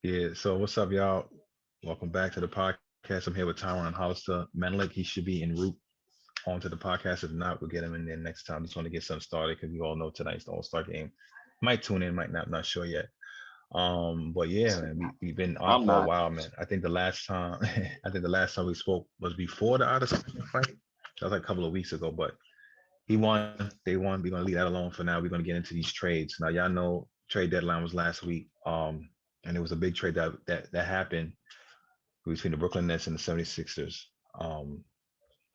Yeah. So what's up, y'all? Welcome back to the podcast. I'm here with Tyron Hollister. Menelik, he should be en route onto the podcast. If not, we'll get him in there next time. Just want to get something started because you all know tonight's the All-Star game. Might tune in, might not, not sure yet. But yeah, man, we've been out I'm for a not. while, man. I think the last time I think the last time we spoke was before the Odyssey fight. That was like a couple of weeks ago, but he won. They won. We're gonna leave that alone for now. We're gonna get into these trades. Now, y'all know trade deadline was last week. And it was a big trade that happened between the Brooklyn Nets and the 76ers.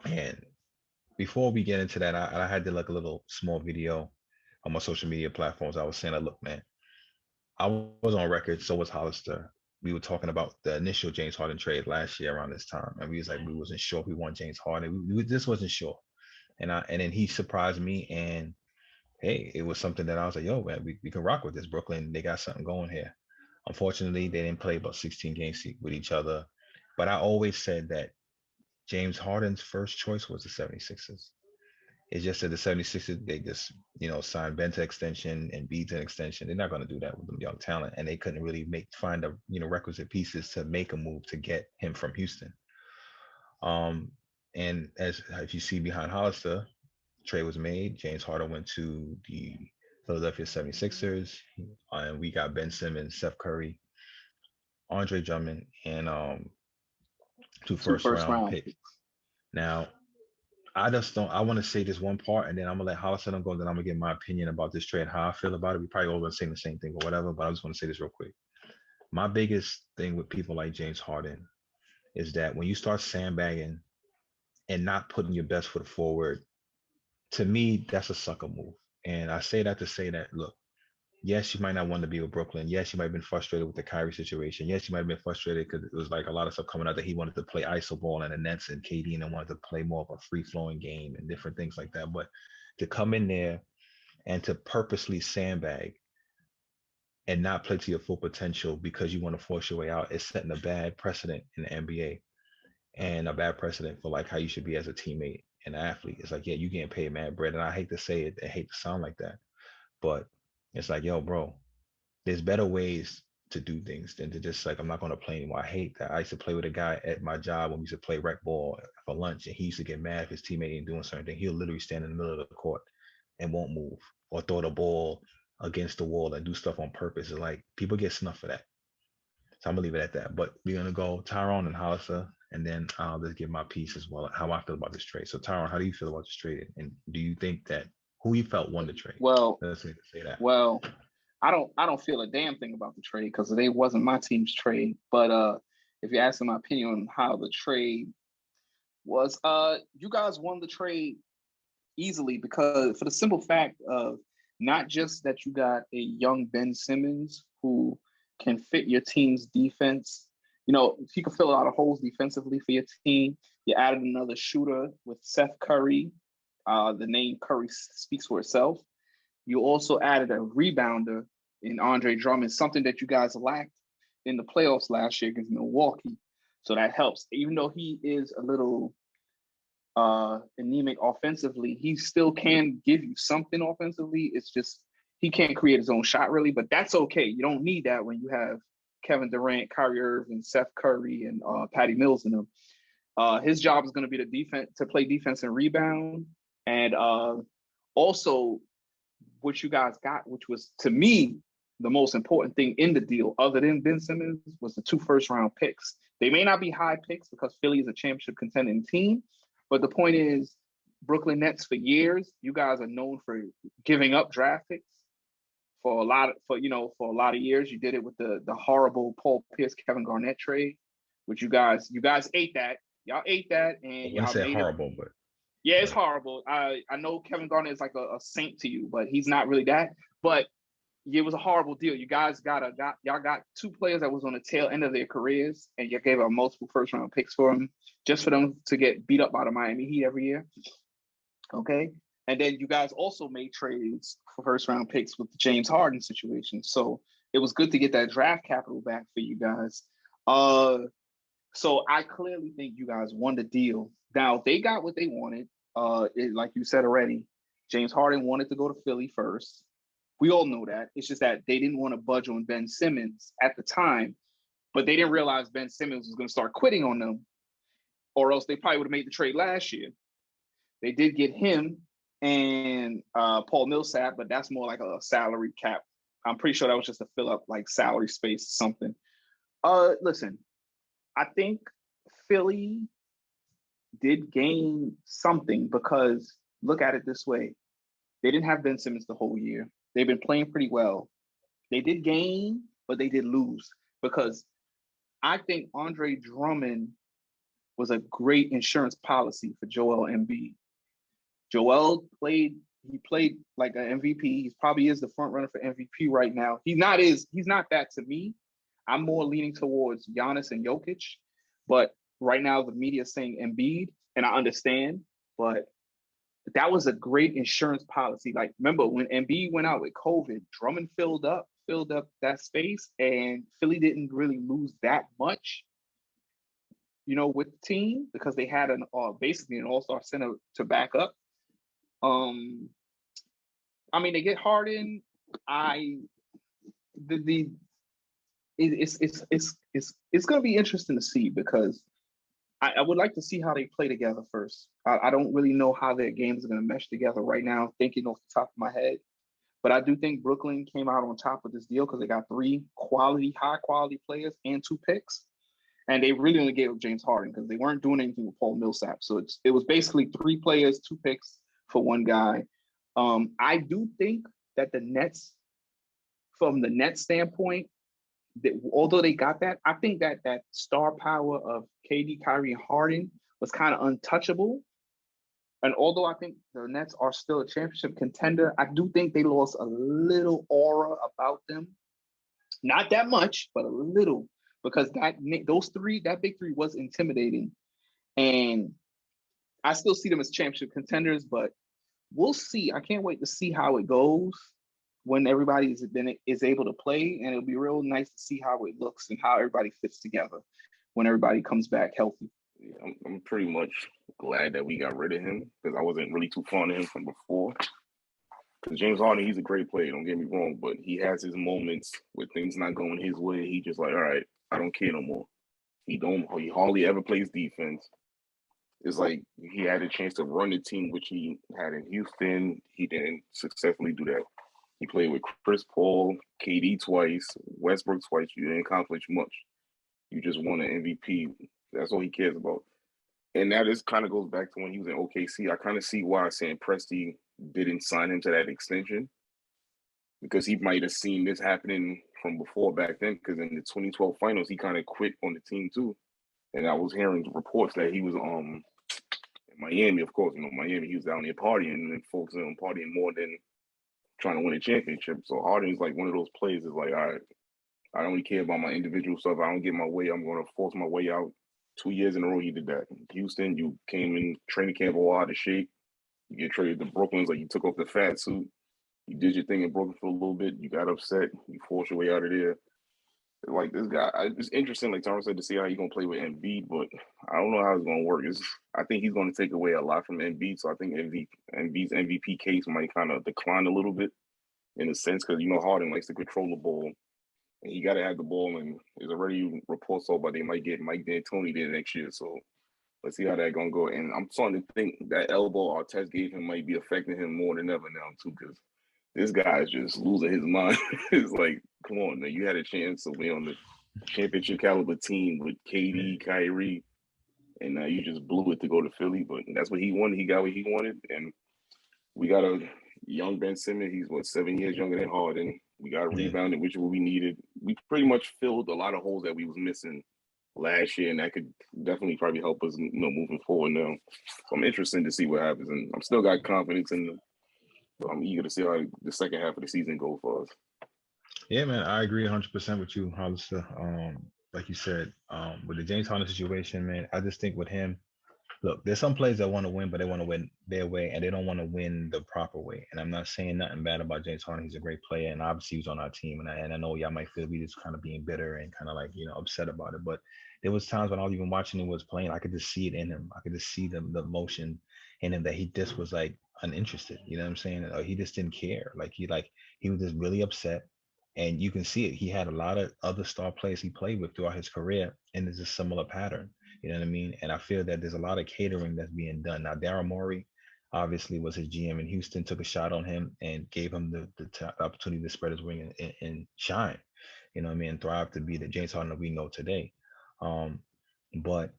And before we get into that, I had to like a little small video on my social media platforms. I was saying, look, man, I was on record, so was Hollister. We were talking about the initial James Harden trade last year around this time, and we was like, we wasn't sure if we want James Harden. We just wasn't sure. And then he surprised me, and hey, it was something that I was like, yo, man, we can rock with this. Brooklyn, they got something going here. Unfortunately, they didn't play about 16 games with each other. But I always said that James Harden's first choice was the 76ers. It's just that the 76ers, they just, signed Ben to extension and B to an extension. They're not going to do that with them young talent. And they couldn't really find the, requisite pieces to make a move to get him from Houston. Um, and as if you see behind Hollister, trade was made. James Harden went to the Philadelphia 76ers. And we got Ben Simmons, Seth Curry, Andre Drummond, and two Two first first round round picks. picks. Now, I just don't. I want to say this one part, and then I'm gonna let Hollister go. And then I'm gonna get my opinion about this trade, how I feel about it. We probably all gonna say the same thing or whatever, but I just want to say this real quick. My biggest thing with people like James Harden is that when you start sandbagging and not putting your best foot forward, to me, that's a sucker move. And I say that to say that, look, yes, you might not want to be with Brooklyn. Yes, you might have been frustrated with the Kyrie situation. Yes, you might have been frustrated because it was like a lot of stuff coming out that he wanted to play iso ball and the Nets and KD and wanted to play more of a free flowing game and different things like that. But to come in there and to purposely sandbag and not play to your full potential because you want to force your way out is setting a bad precedent in the NBA and a bad precedent for like how you should be as a teammate and athlete. It's like, yeah, you getting paid mad bread. And I hate to say it, I hate to sound like that. But it's like, yo, bro, there's better ways to do things than to just like, I'm not going to play anymore. I hate that. I used to play with a guy at my job when we used to play rec ball for lunch, and he used to get mad if his teammate ain't doing something. He'll literally stand in the middle of the court and won't move or throw the ball against the wall and do stuff on purpose. It's like people get snuffed for that. So I'm gonna leave it at that. But we're gonna go Tyrone and Hollister, and then I'll just give my piece as well, how I feel about this trade. So Tyrone, how do you feel about this trade? And do you think that who you felt won the trade? Well, Let's say that. well, I don't feel a damn thing about the trade because it wasn't my team's trade. But if you're asking my opinion on how the trade was, you guys won the trade easily because for the simple fact of not just that you got a young Ben Simmons who can fit your team's defense. He can fill a lot of holes defensively for your team. You added another shooter with Seth Curry. The name Curry speaks for itself. You also added a rebounder in Andre Drummond, something that you guys lacked in the playoffs last year against Milwaukee. So that helps. Even though he is a little anemic offensively, he still can give you something offensively. It's just he can't create his own shot really, but that's okay. You don't need that when you have Kevin Durant, Kyrie Irving, Seth Curry, and Patty Mills in them. His job is going to be to play defense and rebound, and also what you guys got, which was to me the most important thing in the deal, other than Ben Simmons, was the 2 first-round picks. They may not be high picks because Philly is a championship contending team, but the point is, Brooklyn Nets for years, you guys are known for giving up draft picks for a lot of years. You did it with the horrible Paul Pierce, Kevin Garnett trade, which you guys ate that. Y'all ate that, I and wouldn't y'all say made it. horrible, but Yeah, it's horrible. I know Kevin Garnett is like a saint to you, but he's not really that. But it was a horrible deal. You guys y'all got 2 players that was on the tail end of their careers, and you gave up multiple first round picks for them, just for them to get beat up by the Miami Heat every year. Okay. And then you guys also made trades for first round picks with the James Harden situation. So it was good to get that draft capital back for you guys. So I clearly think you guys won the deal. Now they got what they wanted. Like you said already, James Harden wanted to go to Philly first. We all know that. It's just that they didn't want to budge on Ben Simmons at the time, but they didn't realize Ben Simmons was going to start quitting on them, or else they probably would have made the trade last year. They did get him and Paul Millsap, but that's more like a salary cap. I'm pretty sure that was just to fill up like salary space or something. Listen, I think Philly did gain something because look at it this way. They didn't have Ben Simmons the whole year. They've been playing pretty well. They did gain, but they did lose because I think Andre Drummond was a great insurance policy for Joel Embiid. Joel played like an MVP. He probably is the front runner for MVP right now. He's not that to me. I'm more leaning towards Giannis and Jokic, but right now the media is saying Embiid, and I understand, but that was a great insurance policy. Like, remember when Embiid went out with COVID, Drummond filled up that space, and Philly didn't really lose that much, with the team because they had basically an all-star center to back up. They get Harden. It's going to be interesting to see because I would like to see how they play together first. I don't really know how their games are going to mesh together right now, thinking off the top of my head. But I do think Brooklyn came out on top of this deal because they got 3 high quality players and 2 picks. And they really only gave up James Harden because they weren't doing anything with Paul Millsap. So it was basically 3 players, 2 picks for 1 guy. I do think that the Nets, from the Nets standpoint, that although they got that, I think that star power of KD, Kyrie, and Harden was kind of untouchable. And although I think the Nets are still a championship contender, I do think they lost a little aura about them. Not that much, but a little, because that big three was intimidating. And I still see them as championship contenders, but we'll see. I can't wait to see how it goes when everybody is able to play, and it'll be real nice to see how it looks and how everybody fits together when everybody comes back healthy. Yeah, I'm pretty much glad that we got rid of him because I wasn't really too fond of him from before. Because James Harden, he's a great player, don't get me wrong, but he has his moments with things not going his way. He just like, all right, I don't care no more. He hardly ever plays defense. It's like he had a chance to run the team, which he had in Houston. He didn't successfully do that. He played with Chris Paul, KD twice, Westbrook twice. You didn't accomplish much. You just won an MVP. That's all he cares about. And that kind of goes back to when he was in OKC. I kind of see why Sam Presti didn't sign him to that extension because he might have seen this happening from before back then because in the 2012 finals, he kind of quit on the team too. And I was hearing reports that he was in Miami, of course. Miami, he was down there partying and focusing on partying more than trying to win a championship. So Harden's like one of those players is like, all right, I don't really care about my individual stuff. I don't get my way. I'm going to force my way out. 2 years in a row, he did that. In Houston, you came in training camp all out of shape. You get traded to Brooklyn. It's like you took off the fat suit. You did your thing in Brooklyn for a little bit. You got upset. You forced your way out of there. Like this guy, it's interesting, like Thomas said, to see how he's going to play with Embiid, but I don't know how it's going to work. I think he's going to take away a lot from Embiid, so I think Embiid's MVP case might kind of decline a little bit in a sense because, Harden likes to control the ball. And he got to have the ball, and there's already reports about they might get Mike D'Antoni there next year. So let's see how that's going to go. And I'm starting to think that elbow Artest gave him might be affecting him more than ever now, too, because this guy is just losing his mind. It's like, come on, man, you had a chance to be on the championship caliber team with KD, Kyrie, and now you just blew it to go to Philly. But that's what he wanted. He got what he wanted. And we got a young Ben Simmons. He's, 7 years younger than Harden. We got rebounded, which is what we needed. We pretty much filled a lot of holes that we was missing last year, and that could definitely probably help us, moving forward now. So I'm interested to see what happens, and I'm still got confidence in them. So I'm eager to see how the second half of the season goes for us. Yeah, man, I agree 100% with you, Hollister. Like you said, with the James Harden situation, man, I just think with him, look, there's some players that want to win, but they want to win their way, and they don't want to win the proper way. And I'm not saying nothing bad about James Harden. He's a great player, and obviously he's on our team. And I know y'all might feel we just kind of being bitter and kind of like, upset about it. But there was times when I was even watching him was playing, I could just see it in him. I could just see the emotion in him that he just was like, uninterested. You know what I'm saying? Or he just didn't care. He was just really upset. And you can see it. He had a lot of other star players he played with throughout his career, and there's a similar pattern. You know what I mean? And I feel that there's a lot of catering that's being done. Now, Daryl Morey obviously was his GM in Houston, took a shot on him and gave him the opportunity to spread his wing and shine. You know what I mean? And thrive to be the James Harden that we know today. Um, but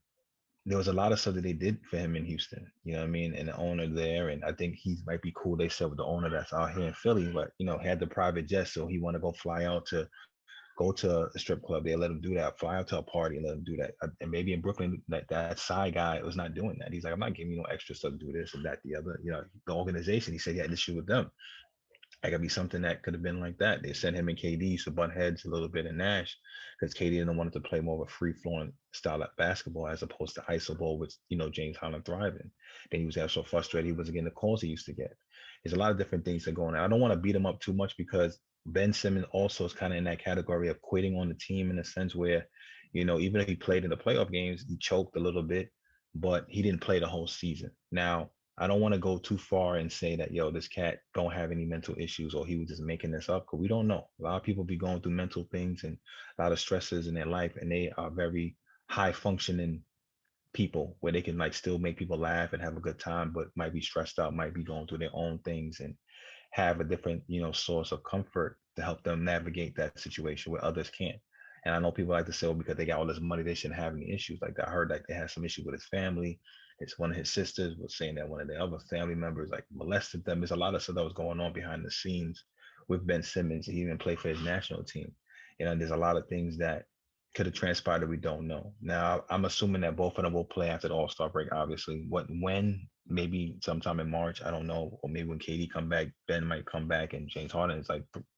there was a lot of stuff that they did for him in Houston, you know what I mean? And the owner there, and I think he might be cool. They said with the owner that's out here in Philly, but had the private jet, so he want to go fly out to go to a strip club. They let him do that, fly out to a party and let him do that. And maybe in Brooklyn, that side guy was not doing that. He's like, I'm not giving you no extra stuff to do this and that, the other. The organization, he said he had an issue with them. That could be something that could have been like that. They sent him and KD to butt heads a little bit in Nash because KD didn't want to play more of a free flowing style of basketball as opposed to iso ball, which James Harden thriving. Then he was so frustrated he wasn't getting the calls he used to get. There's a lot of different things that go on. I don't want to beat him up too much because Ben Simmons also is kind of in that category of quitting on the team in a sense where, even if he played in the playoff games, he choked a little bit, but he didn't play the whole season. Now, I don't want to go too far and say that, this cat don't have any mental issues or he was just making this up because we don't know. A lot of people be going through mental things and a lot of stresses in their life, and they are very high functioning people where they can still make people laugh and have a good time, but might be stressed out, might be going through their own things and have a different, source of comfort to help them navigate that situation where others can't. And I know people like to say, well, because they got all this money, they shouldn't have any issues. Like I heard they had some issue with his family. It's one of his sisters was saying that one of the other family members molested them. There's a lot of stuff that was going on behind the scenes with Ben Simmons. He even played for his national team. There's a lot of things that could have transpired that we don't know. Now, I'm assuming that both of them will play after the All-Star break, obviously. When? Maybe sometime in March, I don't know. Or maybe when KD come back, Ben might come back and James Harden is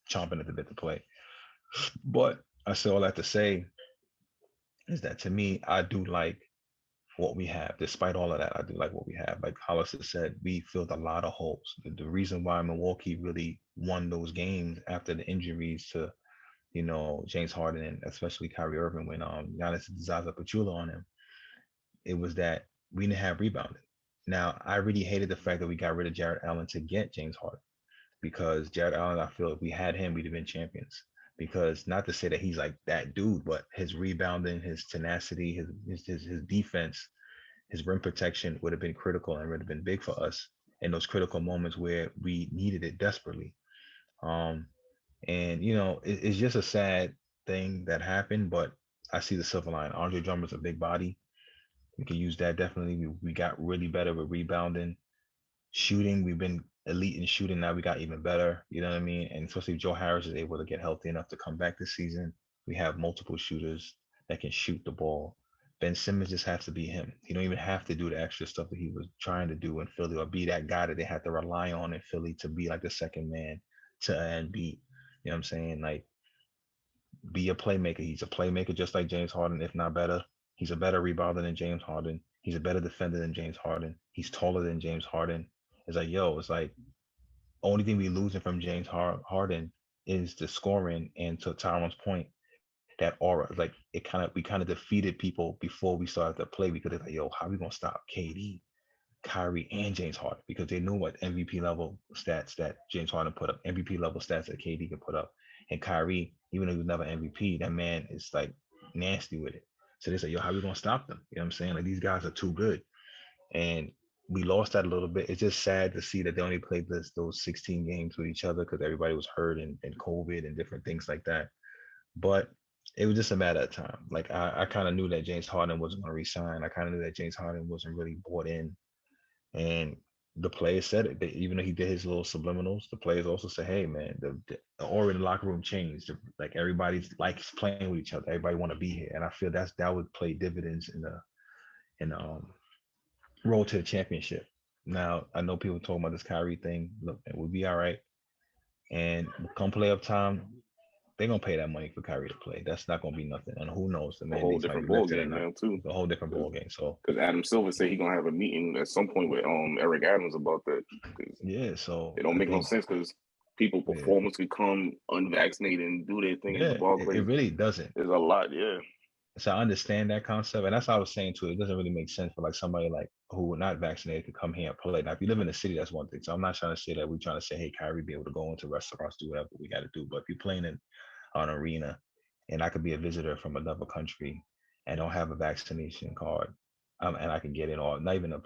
chomping at the bit to play. But I say all that to say is that to me, I do like what we have. Despite all of that, I do like what we have. Like Hollister said, we filled a lot of holes. The reason why Milwaukee really won those games after the injuries to James Harden and especially Kyrie Irving when Giannis Zaza Pachulia on him, it was that we didn't have rebounding. Now, I really hated the fact that we got rid of Jared Allen to get James Harden because Jared Allen, I feel if we had him, we'd have been champions. Because not to say that he's like that dude, but his rebounding, his tenacity, his defense, his rim protection would have been critical and would have been big for us in those critical moments where we needed it desperately. And it's just a sad thing that happened, but I see the silver line. Andre Drummond's a big body. We can use that definitely. We got really better with rebounding, shooting. We've been elite in shooting. Now we got even better. You know what I mean? And especially if Joe Harris is able to get healthy enough to come back this season, we have multiple shooters that can shoot the ball. Ben Simmons just has to be him. He don't even have to do the extra stuff that he was trying to do in Philly or be that guy that they had to rely on in Philly to be like the second man to and beat. You know what I'm saying? Be a playmaker. He's a playmaker just like James Harden, if not better. He's a better rebounder than James Harden. He's a better defender than James Harden. He's taller than James Harden. It's like only thing we losing from James Harden is the scoring. And to Tyron's point, that aura, we kind of defeated people before we started to play because it's how are we gonna stop KD, Kyrie, and James Harden? Because they knew what MVP level stats that James Harden put up, MVP level stats that KD could put up, and Kyrie, even though he was never MVP, that man is nasty with it. So they say, how are we gonna stop them? You know what I'm saying? These guys are too good, and we lost that a little bit. It's just sad to see that they only played those 16 games with each other because everybody was hurt and COVID and different things like that. But it was just a matter of time. I kind of knew that James Harden wasn't going to resign. I kind of knew that James Harden wasn't really bought in. And the players said it. Even though he did his little subliminals, the players also said, "Hey, man, the aura in the locker room changed. Everybody likes playing with each other. Everybody want to be here." And I feel that would play dividends in the road to the championship. Now I know people talking about this Kyrie thing. Look, it will be all right. And come playoff time, they're gonna pay that money for Kyrie to play. That's not gonna be nothing. And who knows, the A whole mandates might different be ball lifted or game not. now too. It's a whole different ball game. So because Adam Silver said he's gonna have a meeting at some point with Eric Adams about that. yeah, so It don't make no sense because people performance could come unvaccinated and do their thing in the ball it place. really doesn't. There's a lot, yeah. So I understand that concept, and that's what I was saying too. It doesn't really make sense for like somebody like who not vaccinated to come here and play. Now, if you live in a city, that's one thing. So I'm not trying to say that we're trying to say, hey, Kyrie, be able to go into restaurants, do whatever we got to do. But if you're playing in an arena, and I could be a visitor from another country and don't have a vaccination card, and I can get in, or not even a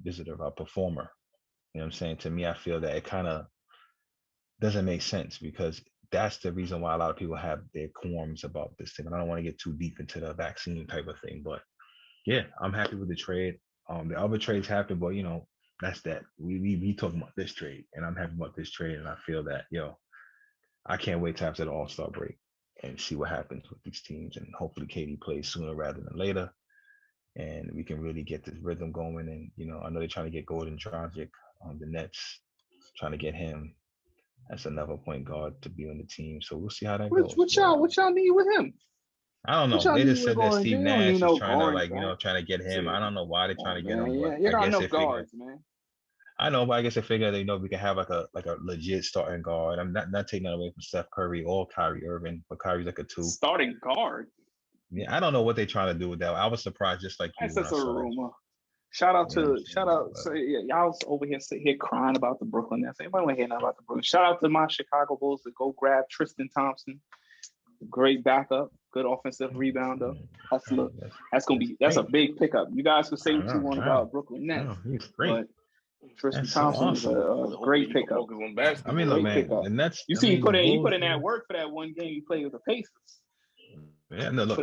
visitor, a performer. You know what I'm saying? To me, I feel that it kind of doesn't make sense because that's the reason why a lot of people have their qualms about this thing. And I don't want to get too deep into the vaccine type of thing, but yeah, I'm happy with the trade. The other trades happen, but that's that. We talking about this trade, and I'm happy about this trade, and I feel that I can't wait till after the All-Star break and see what happens with these teams, and hopefully KD plays sooner rather than later, and we can really get this rhythm going. And I know they're trying to get Gordon Dragic on the Nets, trying to get him as another point guard to be on the team. So we'll see how that goes. What y'all need with him? I don't know. They just said that Steve Nash is trying to trying to get him. I don't know why they're trying to get him, but you got I guess enough guards, man. I know, but I guess they figure we can have like a legit starting guard. I'm not taking that away from Steph Curry or Kyrie Irving, but Kyrie's like a 2. Starting guard. Yeah, I don't know what they're trying to do with that. I was surprised, just like you. That's a rumor. Shout out. So yeah, y'all was over here sitting here crying about the Brooklyn Nets. Anybody want to hear nothing about the Brooklyn? Shout out to my Chicago Bulls to go grab Tristan Thompson. Great backup, good offensive rebounder. That's a big pickup. You guys can say what you want about Brooklyn Nets. He's great. But Tristan Thompson is a great pickup. I mean, look, man, the Nets. You see, he put in that work for that one game he played with the Pacers. Yeah, no, look,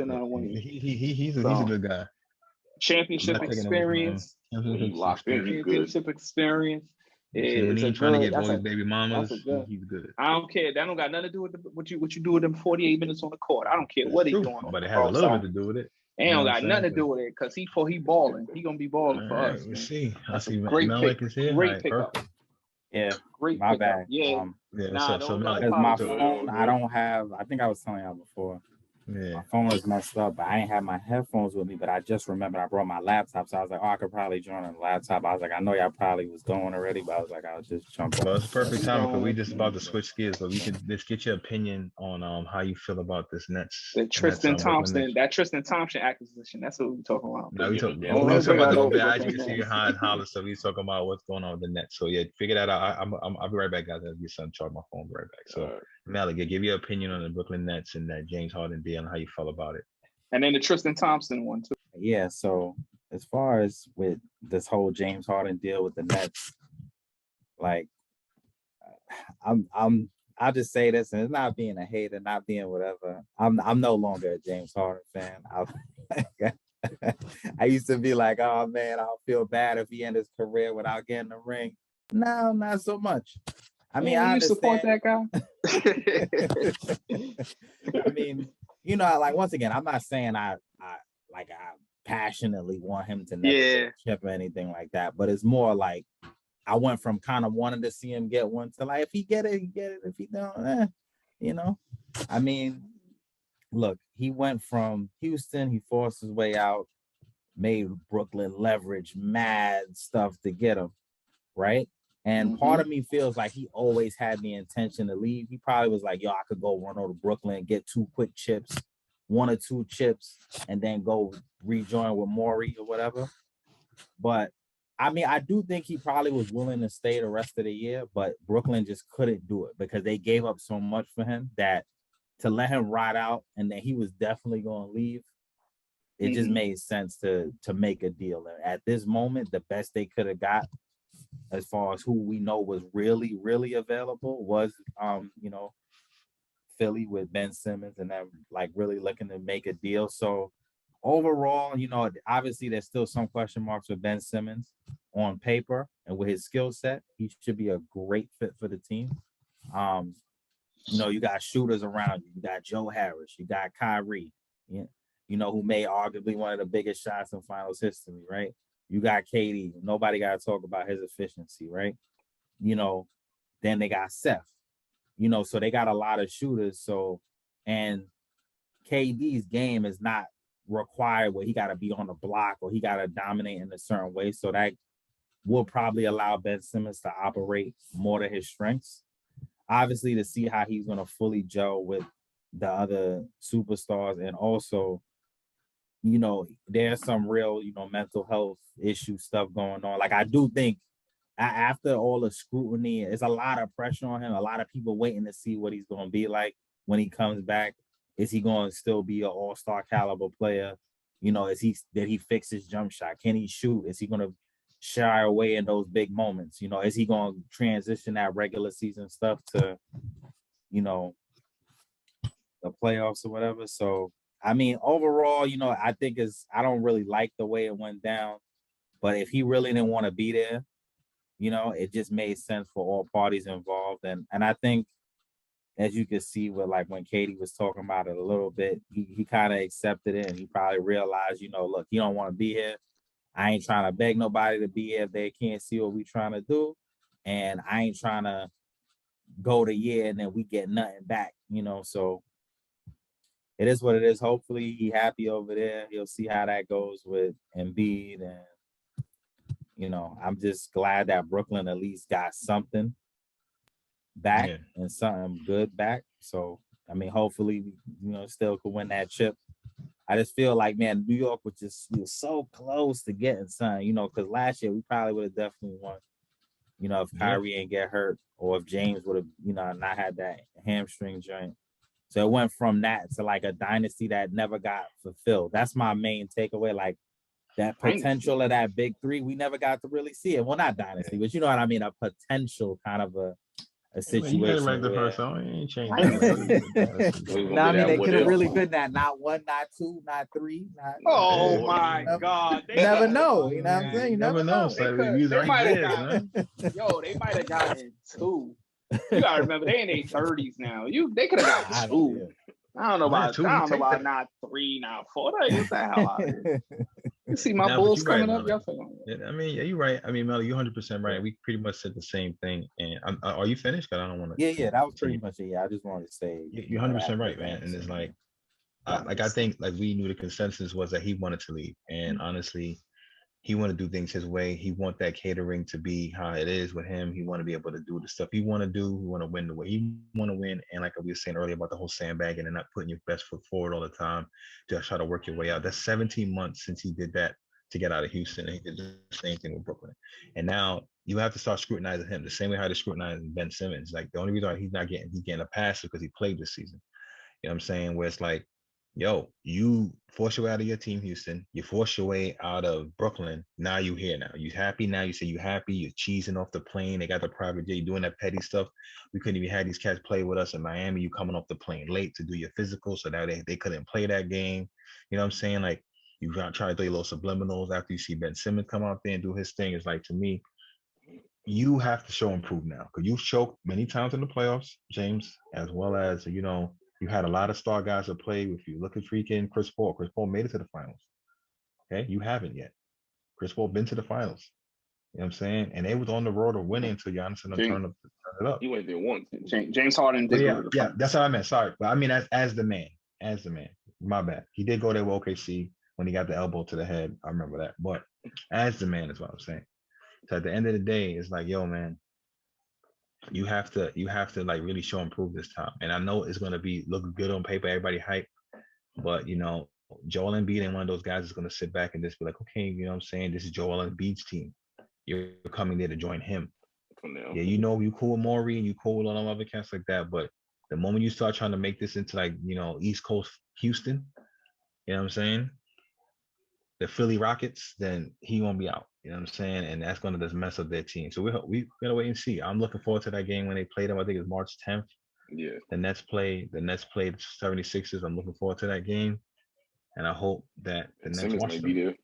he's a good guy. Championship experience. Championship experience. When he's trying to get boys, baby mamas, he's good. I don't care. That don't got nothing to do with what you do with them 48 minutes on the court. I don't care what he's doing. But it has a little bit to do with it. It don't got nothing to do with it because he balling. He gonna be balling for us. Let's see. I see. Great Malik is here. Great pickup. Yeah, great. My bad. Yeah. So Malik, my phone, I don't have. I think I was telling y'all before. Yeah. My phone was messed up, but I ain't have my headphones with me. But I just remembered I brought my laptop, so I was like, "Oh, I could probably join on the laptop." I was like, "I know y'all probably was going already," but I was like, "I'll just jump on." Well, it's a perfect time because we just about to switch gears, but we can just get your opinion on how you feel about this Nets. The Tristan Thompson, that Tristan Thompson acquisition. That's what we're talking about. No, we talking about the I can see you holler. So we talking about what's going on with the Nets. So yeah, figure that out. I'll be right back, guys. I'll get some charge my phone. Be right back. So Malik, give your opinion on the Brooklyn Nets and that James Harden deal and how you felt about it. And then the Tristan Thompson one too. Yeah, so as far as with this whole James Harden deal with the Nets, like I'll just say this, and it's not being a hater, not being whatever. I'm no longer a James Harden fan. I used to be like, oh man, I'll feel bad if he ends his career without getting a ring. No, not so much. I mean, I support that guy. I mean, like once again, I'm not saying I passionately want him to never get a chip or anything like that, but it's more like I went from kind of wanting to see him get one to like if he get it, he get it. If he don't, I mean, look, he went from Houston, he forced his way out, made Brooklyn leverage mad stuff to get him, right? And part of me feels like he always had the intention to leave. He probably was like, yo, I could go run over to Brooklyn, get 2 quick chips, 1 or 2 chips, and then go rejoin with Morey or whatever. But I mean, I do think he probably was willing to stay the rest of the year, but Brooklyn just couldn't do it because they gave up so much for him that to let him ride out and then he was definitely going to leave. It just made sense to make a deal. And at this moment, the best they could have got as far as who we know was really, really available was, Philly with Ben Simmons and them like really looking to make a deal. So overall, obviously there's still some question marks with Ben Simmons on paper and with his skill set, he should be a great fit for the team. You got shooters around you. You got Joe Harris. You got Kyrie, who made arguably one of the biggest shots in finals history, right? You got KD. Nobody got to talk about his efficiency, right? Then they got Seth, so they got a lot of shooters. So, and KD's game is not required where he got to be on the block or he got to dominate in a certain way. So that will probably allow Ben Simmons to operate more to his strengths. Obviously, to see how he's going to fully gel with the other superstars and also there's some real, mental health issue stuff going on. Like I do think after all the scrutiny, there's a lot of pressure on him. A lot of people waiting to see what he's going to be like when he comes back. Is he going to still be an all-star caliber player? Did he fix his jump shot? Can he shoot? Is he going to shy away in those big moments? Is he going to transition that regular season stuff to, the playoffs or whatever? So, I mean, overall, I think I don't really like the way it went down. But if he really didn't want to be there, it just made sense for all parties involved. And I think, as you can see with like when Katie was talking about it a little bit, he kind of accepted it, and he probably realized, look, he don't want to be here. I ain't trying to beg nobody to be here if they can't see what we trying to do. And I ain't trying to go the year and then we get nothing back, so it is what it is. Hopefully he happy over there. He'll see how that goes with Embiid, and I'm just glad that Brooklyn at least got something back and something good back. So I mean, hopefully, still could win that chip. I just feel like, man, New York was so close to getting something, because last year we probably would have definitely won. If Kyrie ain't get hurt, or if James would have, not had that hamstring joint. So it went from that to like a dynasty that never got fulfilled. That's my main takeaway. Like that potential of that big three, we never got to really see it. Well, not dynasty, but you know what I mean? A potential kind of a situation. You gotta rank the first song. You ain't changed that. No, I mean, they could have really been that. Not one, not two, not three. Oh my God! You never know. You know what I'm saying? You never know. They might have gotten. They might have gotten two. You gotta remember, they in their 30s now. They could have gotten two. I don't know about not three, not four. Get the hell out of here. You see my Bulls coming up. I mean, you're right. I mean, Mel, you're 100% right. We pretty much said the same thing. And are you finished? Because I don't want to. Yeah, that was pretty much it. Yeah, I just wanted to say you're 100% right, man. And it's like, I think like we knew the consensus was that he wanted to leave, and honestly, he want to do things his way. He want that catering to be how it is with him. He want to be able to do the stuff he want to do. He want to win the way he want to win. And like we were saying earlier about the whole sandbagging and not putting your best foot forward all the time, just try to work your way out. That's 17 months since he did that to get out of Houston. And he did the same thing with Brooklyn. And now you have to start scrutinizing him the same way how they scrutinize Ben Simmons. Like the only reason he's getting a pass is because he played this season. You know what I'm saying? Where it's like, yo, you force your way out of your team, Houston. You force your way out of Brooklyn. Now you here now. You happy now? You say you happy. You're cheesing off the plane. They got the private jet. You're doing that petty stuff. We couldn't even have these cats play with us in Miami. You coming off the plane late to do your physical. So now they couldn't play that game. You know what I'm saying? Like you try to do your little subliminals after you see Ben Simmons come out there and do his thing. It's like, to me, you have to show and prove now. Because you've choked many times in the playoffs, James, as well as, you had a lot of star guys that play with you. Look at freaking Chris Paul. Chris Paul made it to the finals. Okay, you haven't yet. Chris Paul been to the finals. You know what I'm saying? And they was on the road of winning until Giannis turned it up. He went there once. James Harden did. Yeah, that's what I meant. Sorry, but I mean as the man. My bad. He did go there with OKC when he got the elbow to the head. I remember that. But as the man is what I'm saying. So at the end of the day, it's like, yo, man, you have to like really show and prove this time. And I know it's gonna look good on paper, everybody hype, but Joel Embiid ain't one of those guys that's gonna sit back and just be like, okay, you know what I'm saying? This is Joel Embiid's team. You're coming there to join him. Yeah, you cool with Maury and you cool with all them other cats like that, but the moment you start trying to make this into like, East Coast Houston, you know what I'm saying? The Philly Rockets, then he won't be out. You know what I'm saying? And that's going to just mess up their team. So we gotta wait and see. I'm looking forward to that game when they play them. I think it's March 10th. Yeah. The Nets play the 76ers. I'm looking forward to that game. And I hope that the Nets might be there.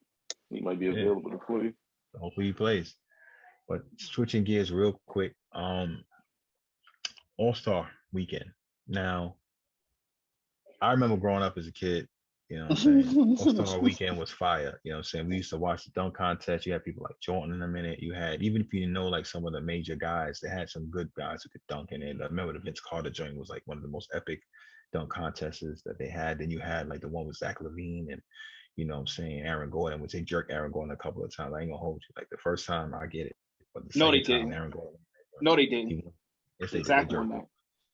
He might be available to play. Hopefully he plays. But switching gears real quick, All-Star weekend. Now, I remember growing up as a kid, you know what I'm saying? All-Star weekend was fire. You know what I'm saying? We used to watch the dunk contest. You had people like Jordan in a minute. You had, even if you didn't know like some of the major guys, they had some good guys who could dunk in it. I remember the Vince Carter joint was like one of the most epic dunk contests that they had. Then you had like the one with Zach LaVine and, you know what I'm saying, Aaron Gordon, which they jerked Aaron Gordon a couple of times. I ain't gonna hold you. Like the first time I get it. But the no, second they time, didn't. Aaron Gordon. No, they didn't. Yes, they Zach did. won that.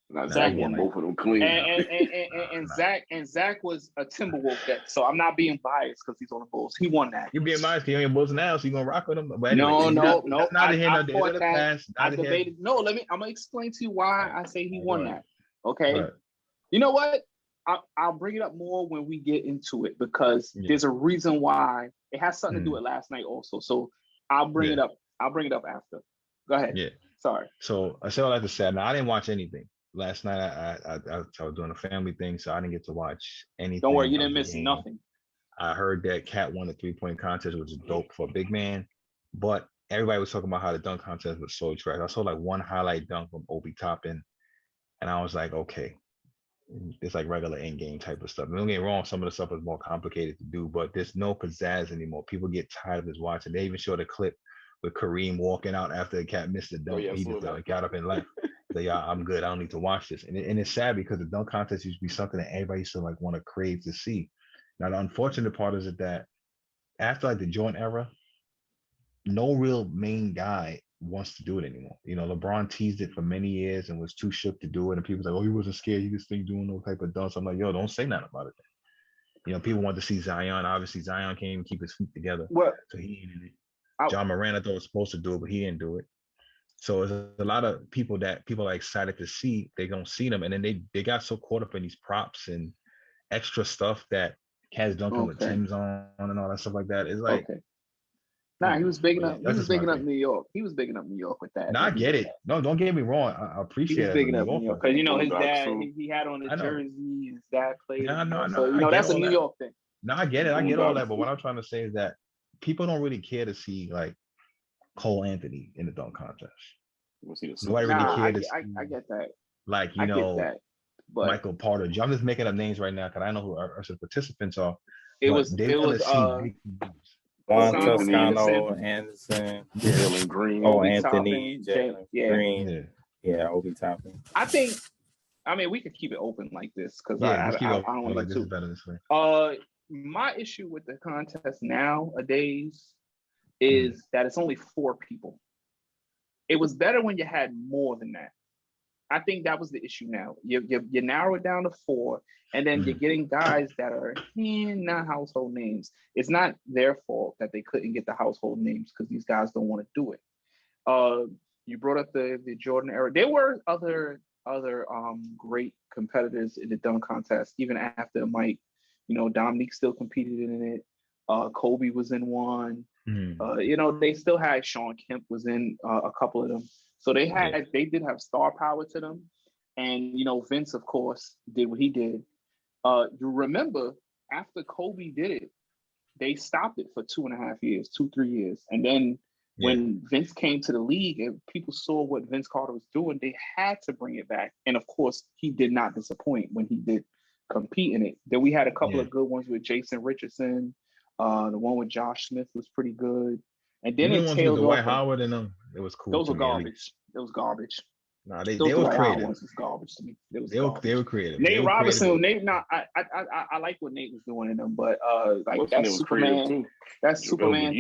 Nah, Nah, Zach Zach won won both of them clean. and Zach was a Timberwolf that. So I'm not being biased because he's on the Bulls. He won that. You being biased, you're on your Bulls now, so you gonna rock with them. But anyway, No. Neither here I nor there. fought Let it that. pass. I Neither here. debated. No, I'm gonna explain to you why I say he won that. Okay. Right. You know what? I'll bring it up more when we get into it because there's a reason why. It has something to do with last night also. So I'll bring it up. I'll bring it up after. Go ahead. Yeah. Sorry. So I said all that to say. Now I didn't watch anything last night. I was doing a family thing, so I didn't get to watch anything. Don't worry, you didn't miss nothing. I heard that Cat won the 3-point contest, which is dope for a big man. But everybody was talking about how the dunk contest was so trash. I saw like one highlight dunk from Obi Toppin, and I was like, okay, it's like regular in-game type of stuff. Don't get me wrong, some of the stuff is more complicated to do, but there's no pizzazz anymore. People get tired of this watching. They even showed a clip with Kareem walking out after the Cat missed the dunk. He just got up and left. So yeah, I'm good. I don't need to watch this. And it's sad because the dunk contest used to be something that everybody used to like want to crave to see. Now the unfortunate part is that after like the Jordan era, no real main guy wants to do it anymore. You know, LeBron teased it for many years and was too shook to do it. And people was like, oh, he wasn't scared. He just think doing no type of dunks. I'm like, yo, don't say nothing about it then. You know, people want to see Zion. Obviously, Zion can't even keep his feet together. So he ain't in it. John Moran, I thought was supposed to do it, but he didn't do it. So there's a lot of people that people are excited to see. They don't see them. And then they got so caught up in these props and extra stuff that Cats dunking with Tim's on and all that stuff like that. It's like, nah, he was bigging up. He was bigging up New York. He was bigging up New York with that. No, I get it. No, don't get me wrong. I appreciate it. He was bigging up New York because you know his dad. He had on the jersey. His dad played. Yeah, I know. So you know that's a New York thing. No, I get it. I get all that. But what I'm trying to say is that people don't really care to see like Cole Anthony in the dunk contest. Nobody really cared to see. I get that. Like, you know, Michael Porter. I'm just making up names right now because I know who our participants are. It was Juan Toscano, Anderson, Jalen Green, Anthony, Green, Obi Toppin. I mean, we could keep it open like this because I don't want like to. This is better this way. My issue with the contest nowadays is that it's only 4 people. It was better when you had more than that. I think that was the issue now. You narrow it down to 4, and then you're getting guys that are not household names. It's not their fault that they couldn't get the household names because these guys don't want to do it. You brought up the Jordan era. There were other great competitors in the dunk contest, even after Mike. You know, Dominique still competed in it. Kobe was in one. You know, they still had Sean Kemp was in a couple of them. So they did have star power to them. And, you know, Vince, of course, did what he did. You remember after Kobe did it, they stopped it for 2.5 years, 2-3 years. And then when Vince came to the league and people saw what Vince Carter was doing, they had to bring it back. And of course, he did not disappoint when he did compete in it. Then we had a couple of good ones with Jason Richardson. The one with Josh Smith was pretty good. And then it tailed off. Dwight Howard and them, it was cool. Those were garbage. It was garbage. Nah, they were creative. Ones was garbage to me. They were creative. Nate Robinson, I like what Nate was doing in them, but like that Superman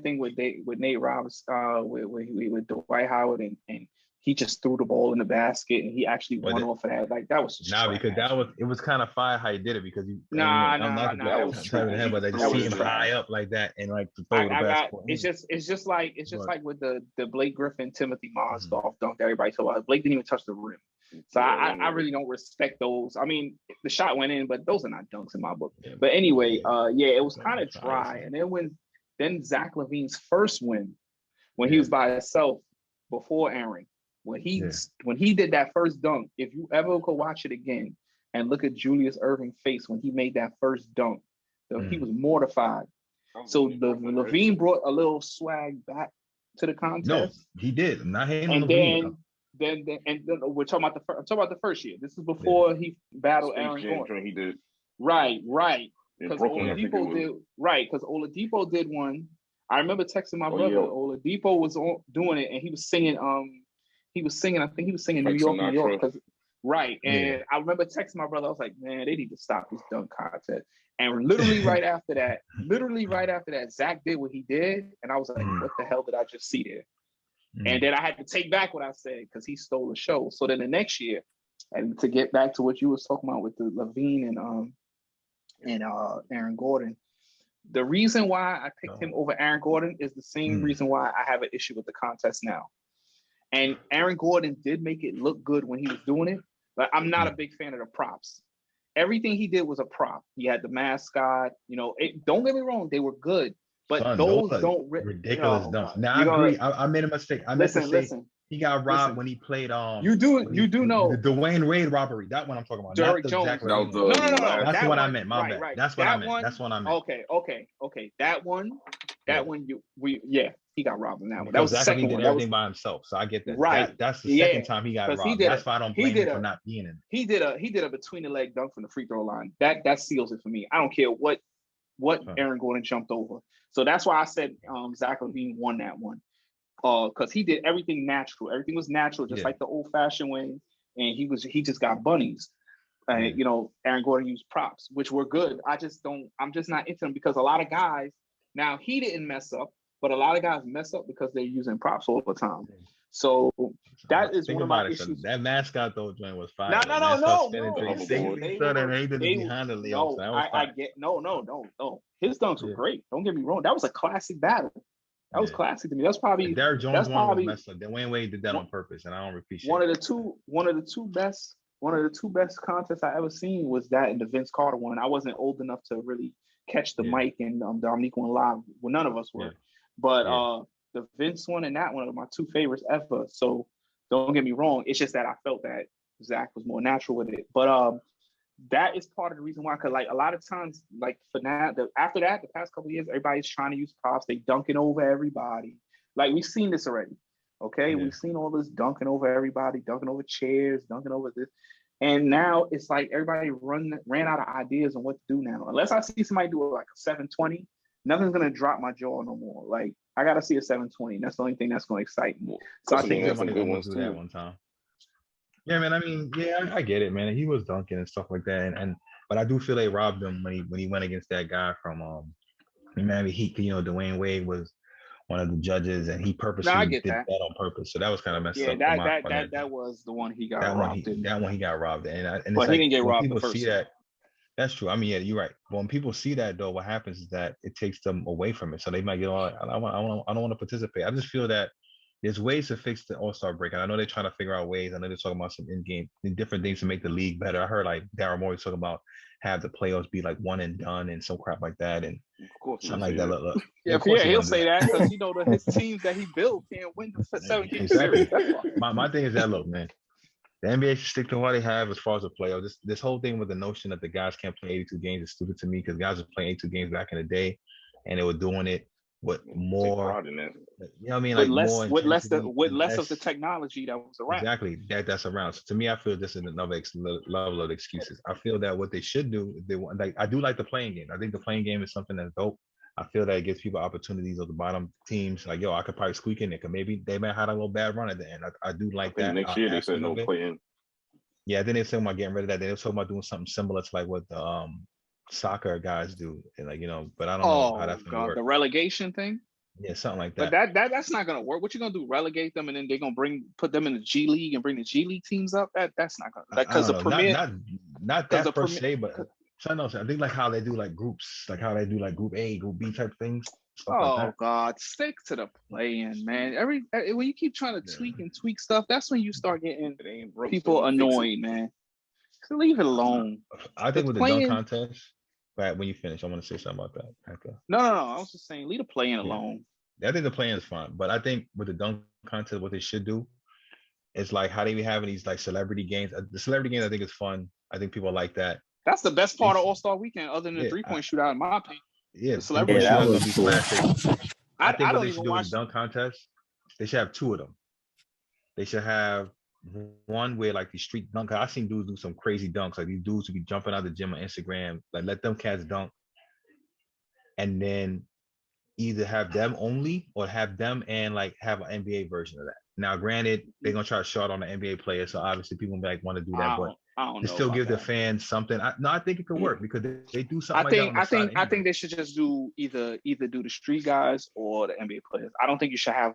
thing with Nate Robinson, with Dwight Howard and he just threw the ball in the basket and he actually won off of that. Like that was because it was kind of fire how he did it because that was trash. But they just see him high up like that and like to throw the basketball. It's just like with the Blake Griffin, Timothy Mozgov dunk that everybody talk about. Blake didn't even touch the rim. So I really don't respect those. I mean, the shot went in, but those are not dunks in my book. But anyway, it was kind of dry. And then Zach LaVine's first win when he was by himself before Aaron. When he did that first dunk, if you ever could watch it again and look at Julius Erving's face when he made that first dunk, he was mortified. So the LaVine brought a little swag back to the contest. No, he did. Not him. And then we're talking about the first year. This is before he battled Aaron Gordon. He did. Right. Because Oladipo did one. I remember texting my brother. Oladipo was doing it, and he was singing. I think he was singing New York, New York. Right. And I remember texting my brother. I was like, man, they need to stop this dunk contest. And literally right after that, Zach did what he did. And I was like, what the hell did I just see there? And then I had to take back what I said because he stole the show. So then the next year, and to get back to what you was talking about with the Levine and Aaron Gordon, the reason why I picked him over Aaron Gordon is the same reason why I have an issue with the contest now. And Aaron Gordon did make it look good when he was doing it, but I'm not a big fan of the props. Everything he did was a prop. He had the mascot, don't get me wrong, they were good, but those don't ridiculous dunks. Now I agree. I made a mistake. I meant to say he got robbed when he played you do know the Dwayne Wade robbery. That one I'm talking about. Derrick Jones. No. That's the one I meant. My bad. That's what I meant. That's what I meant. Okay. That one he got robbed in that one. That was the Zach second did one. everything by himself. So I get that. Right. That's the second time he got robbed. That's why I don't blame him for not being in. He did a between the leg dunk from the free throw line. That seals it for me. I don't care what Aaron Gordon jumped over. So that's why I said Zach LaVine won that one. Because he did everything natural. Everything was natural, just like the old-fashioned way. And he just got bunnies. Aaron Gordon used props, which were good. I'm just not into them because a lot of guys, now he didn't mess up, but a lot of guys mess up because they're using props all the time. So that is one of my issues. That mascot though, joint was fire. No. His dunks were great. Don't get me wrong. That was a classic battle. That was classic to me. That's probably Derrick Jones one was messed up. Dwayne Wade did that on purpose, and I don't appreciate one of the two best contests I ever seen was that and the Vince Carter one. I wasn't old enough to really catch the mic and Dominique went live. Well, none of us were. But the Vince one and that one are my two favorites ever. So don't get me wrong. It's just that I felt that Zach was more natural with it. But that is part of the reason why, because like a lot of times, like for now, after that, the past couple of years, everybody's trying to use props. They dunking over everybody. Like we've seen this already. Okay, we've seen all this dunking over everybody, dunking over chairs, dunking over this. And now it's like everybody ran out of ideas on what to do now. Unless I see somebody do like a 720, nothing's gonna drop my jaw no more. Like I gotta see a 720. That's the only thing that's gonna excite me. So I think somebody wants to do that one time. Yeah, man. I mean, I get it, man. He was dunking and stuff like that, but I do feel they robbed him when he went against that guy from Miami Heat. Dwayne Wade was one of the judges, and he purposely did that on purpose. So that was kind of messed up. Yeah, that was the one he got robbed. That one he got robbed, and but he didn't get robbed the first. See that. That's true. I mean, yeah, you're right. But when people see that, though, what happens is that it takes them away from it. So they might get, I don't want to participate. I just feel that there's ways to fix the All-Star break. And I know they're trying to figure out ways. I know they're talking about some in-game, different things to make the league better. I heard like Daryl Morey talking about have the playoffs be like one and done and some crap like that. And something like that. Look. He'll say that because his teams that he built can't win the 7-game series. My thing is that, look, man, the NBA should stick to what they have as far as the playoffs. This whole thing with the notion that the guys can't play 82 games is stupid to me because guys were playing 82 games back in the day and they were doing it with more, you know what I mean? Like with less of the technology that was around. Exactly, that's around. So to me, I feel this is another level of excuses. I feel that what they should do, if they want, like, I do like the playing game. I think the playing game is something that's dope. I feel that it gives people opportunities of the bottom teams. Like, I could probably squeak in there because maybe they might have a little bad run at the end. I do like that. Next year they said no play in. Yeah, then they said about getting rid of that. They were talking about doing something similar to like what the soccer guys do, and like but I don't know how that's gonna work. The relegation thing. Yeah, something like that. But that's not gonna work. What you gonna do? Relegate them, and then they're gonna put them in the G League and bring the G League teams up? That's not gonna because the Premier not that per se, but I think like how they do like groups, like how they do like Group A, Group B type things. Like God, stick to the play-in, man. When you keep trying to tweak stuff, that's when you start getting people annoyed, man. So leave it alone. I think with the dunk contest, but when you finish, I want to say something about that. Okay. No. I was just saying, leave the play-in alone. I think the play-in is fine, but I think with the dunk contest, what they should do is like how they be having these like celebrity games. The celebrity games, I think, is fun. I think people like that. That's the best part of All-Star Weekend, other than the 3-point shootout, in my opinion. Yeah, the celebrity that would be classic. I think what they should do with the dunk contest, they should have two of them. They should have one where like these street dunk. I've seen dudes do some crazy dunks. Like these dudes who be jumping out of the gym on Instagram. Like let them cats dunk, and then either have them only or have them and like have an NBA version of that. Now, granted, they're gonna try to short on the NBA players, so obviously people like want to do that, but to still give the fans something. I think it could work because they do something. I think they should just do either do the street guys or the NBA players. I don't think you should have